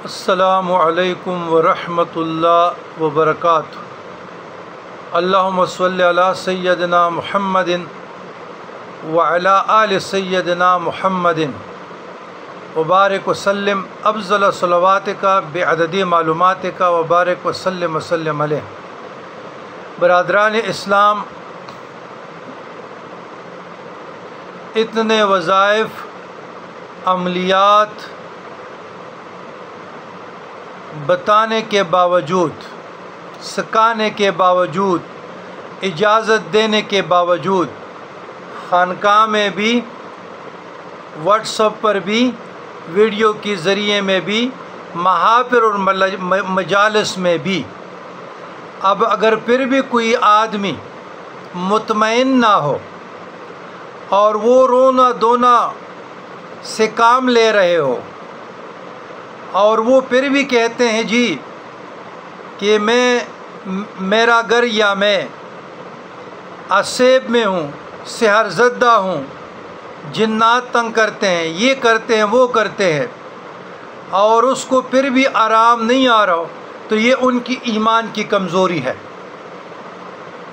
السلام علیکم ورحمۃ اللہ وبرکاتہ۔ اللہم صلی علی سیدنا محمد وعلی آل سیدنا محمد وبارک وسلم افضل صلواتک بعدد معلوماتک وبارک وسلم وسلم علیہ۔ برادران اسلام، اتنے وظائف، عملیات بتانے کے باوجود، سکھانے کے باوجود، اجازت دینے کے باوجود، خانقاہ میں بھی، واٹس ایپ پر بھی، ویڈیو کے ذریعے میں بھی، محافل اور مجالس میں بھی، اب اگر پھر بھی کوئی آدمی مطمئن نہ ہو اور وہ رونا دھونا سے کام لے رہے ہو اور وہ پھر بھی کہتے ہیں جی کہ میرا گھر یا میں عصیب میں ہوں، سحر زدہ ہوں، جنات تنگ کرتے ہیں، یہ کرتے ہیں، وہ کرتے ہیں، اور اس کو پھر بھی آرام نہیں آ رہا ہو، تو یہ ان کی ایمان کی کمزوری ہے۔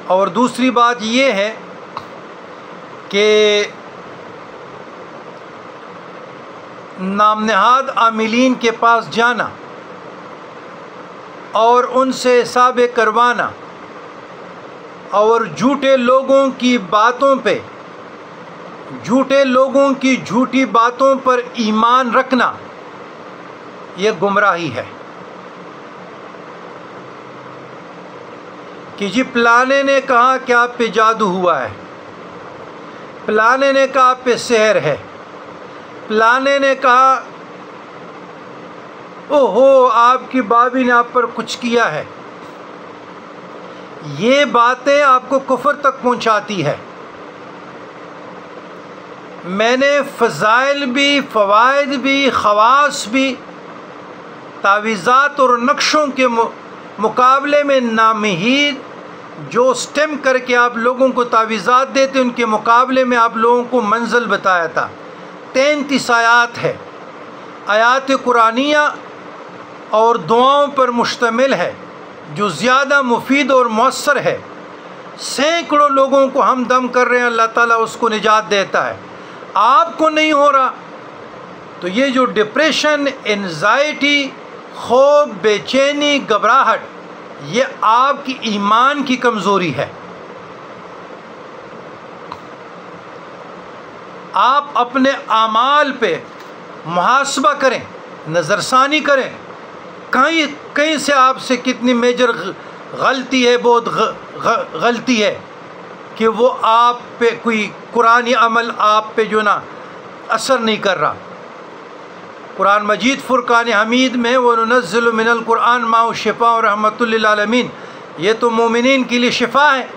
اور دوسری بات یہ ہے کہ نام نہاد عاملین کے پاس جانا اور ان سے حساب کروانا اور جھوٹے لوگوں کی باتوں پہ، جھوٹے لوگوں کی جھوٹی باتوں پر ایمان رکھنا، یہ گمراہی ہے۔ کہ جی پلانے نے کہا کہ آپ پہ جادو ہوا ہے، پلانے نے کہا آپ پہ سحر ہے، پلانے نے کہا اوہو آپ کی بابی نے آپ پر کچھ کیا ہے۔ یہ باتیں آپ کو کفر تک پہنچاتی ہے۔ میں نے فضائل بھی، فوائد بھی، خواص بھی، تعویذات اور نقشوں کے مقابلے میں نامحید جو سٹیم کر کے آپ لوگوں کو تعویذات دیتے، ان کے مقابلے میں آپ لوگوں کو منزل بتایا تھا۔ 33 آیات ہے، آیات قرآنیہ اور دعاؤں پر مشتمل ہے، جو زیادہ مفید اور مؤثر ہے۔ سینکڑوں لوگوں کو ہم دم کر رہے ہیں، اللہ تعالیٰ اس کو نجات دیتا ہے۔ آپ کو نہیں ہو رہا تو یہ جو ڈپریشن، انزائٹی، خوف، بے چینی، گھبراہٹ، یہ آپ کی ایمان کی کمزوری ہے۔ آپ اپنے اعمال پہ محاسبہ کریں، نظر ثانی کریں، کہیں سے آپ سے کتنی میجر غلطی ہے، بہت غلطی ہے کہ وہ آپ پہ کوئی قرآنی عمل آپ پہ جو نا اثر نہیں کر رہا۔ قرآن مجید فرقان حمید میں وَنُنَزِّلُ مِنَ الْقُرْآنِ مَا هُوَ شِفَاءٌ وَرَحْمَةٌ لِّلْعَالَمِينَ، یہ تو مومنین کے لیے شفا ہے۔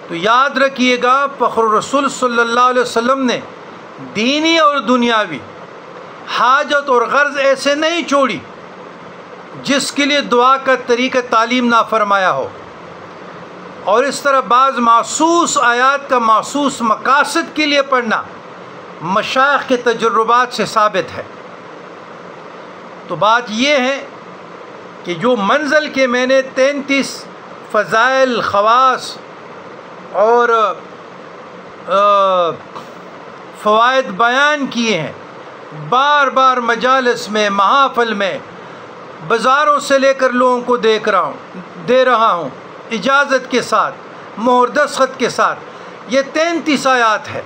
تو یاد رکھیے گا، فخر رسول صلی اللہ علیہ وسلم نے دینی اور دنیاوی حاجت اور غرض ایسے نہیں چھوڑی جس کے لیے دعا کا طریقہ تعلیم نہ فرمایا ہو، اور اس طرح بعض مخصوص آیات کا مخصوص مقاصد کے لیے پڑھنا مشائخ کے تجربات سے ثابت ہے۔ تو بات یہ ہے کہ جو منزل کے میں نے 33 فضائل، خواص اور فوائد بیان کیے ہیں، بار بار مجالس میں، محافل میں، بازاروں سے لے کر لوگوں کو دے رہا ہوں اجازت کے ساتھ، مہر دستخط کے ساتھ۔ یہ 33 آیات ہے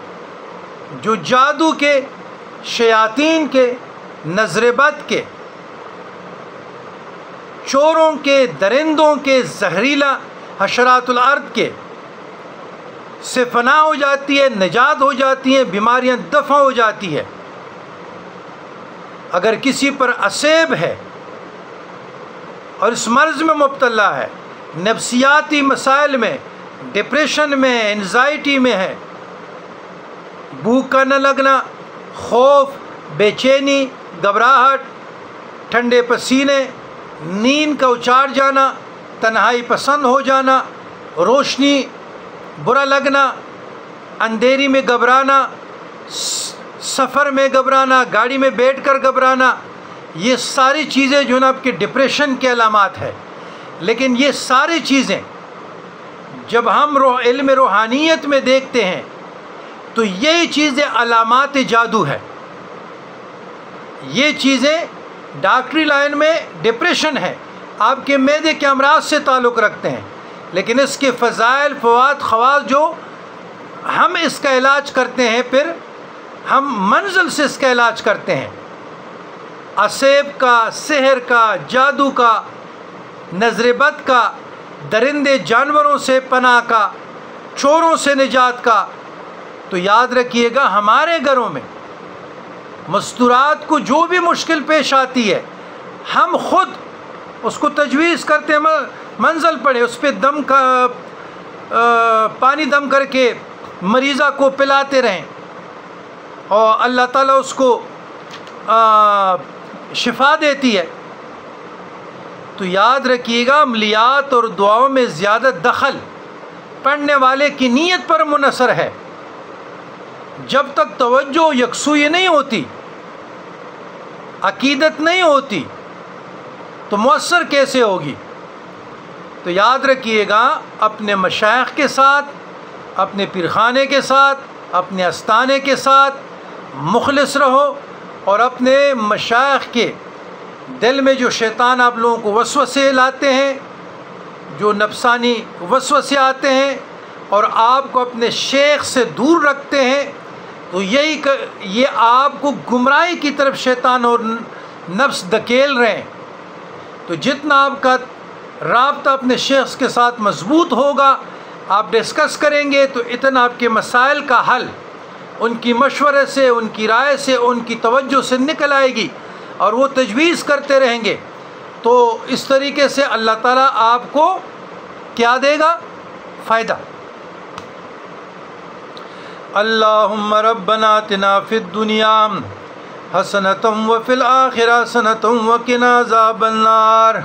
جو جادو کے، شیاطین کے، نظر بد کے، چوروں کے، درندوں کے، زہریلا حشرات الارض کے سے فنا ہو جاتی ہے، نجات ہو جاتی ہیں، بیماریاں دفع ہو جاتی ہے۔ اگر کسی پر عصیب ہے اور اس مرض میں مبتلا ہے، نفسیاتی مسائل میں، ڈپریشن میں، انزائٹی میں ہے، بھوک کا نہ لگنا، خوف، بے چینی، گھبراہٹ، ٹھنڈے پسینے، نیند کا اچار جانا، تنہائی پسند ہو جانا، روشنی برا لگنا، اندھیری میں گھبرانا، سفر میں گھبرانا، گاڑی میں بیٹھ کر گھبرانا، یہ ساری چیزیں جو نا آپ کے ڈپریشن کے علامات ہے، لیکن یہ ساری چیزیں جب ہم علم روحانیت میں دیکھتے ہیں تو یہی چیزیں علامات جادو ہے۔ یہ چیزیں ڈاکٹری لائن میں ڈپریشن ہے، آپ کے معدے کے امراض سے تعلق رکھتے ہیں، لیکن اس کے فضائل، فوائد، خواص جو ہم اس کا علاج کرتے ہیں، پھر ہم منزل سے اس کا علاج کرتے ہیں، اسیب کا، سحر کا، جادو کا، نظر بد کا، درندے جانوروں سے پناہ کا، چوروں سے نجات کا۔ تو یاد رکھیے گا ہمارے گھروں میں مستورات کو جو بھی مشکل پیش آتی ہے، ہم خود اس کو تجویز کرتے ہیں، منزل پڑھے، اس پہ دم کا پانی دم کر کے مریضہ کو پلاتے رہیں اور اللہ تعالیٰ اس کو شفا دیتی ہے۔ تو یاد رکھیے گا عملیات اور دعاؤں میں زیادہ دخل پڑھنے والے کی نیت پر منحصر ہے۔ جب تک توجہ یکسوئی نہیں ہوتی، عقیدت نہیں ہوتی، تو مؤثر کیسے ہوگی؟ تو یاد رکھیے گا اپنے مشائخ کے ساتھ، اپنے پیرخانے کے ساتھ، اپنے استانے کے ساتھ مخلص رہو، اور اپنے مشائخ کے دل میں جو شیطان آپ لوگوں کو وسوسے لاتے ہیں، جو نفسانی وسوسے آتے ہیں اور آپ کو اپنے شیخ سے دور رکھتے ہیں، تو یہ آپ کو گمراہی کی طرف شیطان اور نفس دھکیل رہے ہیں۔ تو جتنا آپ کا رابطہ اپنے شیخ کے ساتھ مضبوط ہوگا، آپ ڈسکس کریں گے، تو اتنا آپ کے مسائل کا حل ان کی مشورے سے، ان کی رائے سے، ان کی توجہ سے نکل آئے گی، اور وہ تجویز کرتے رہیں گے۔ تو اس طریقے سے اللہ تعالیٰ آپ کو کیا دے گا؟ فائدہ۔ اللہم ربنا آتنا فی الدنیا حسنۃ وفی الآخرۃ حسنۃ وقنا عذاب النار۔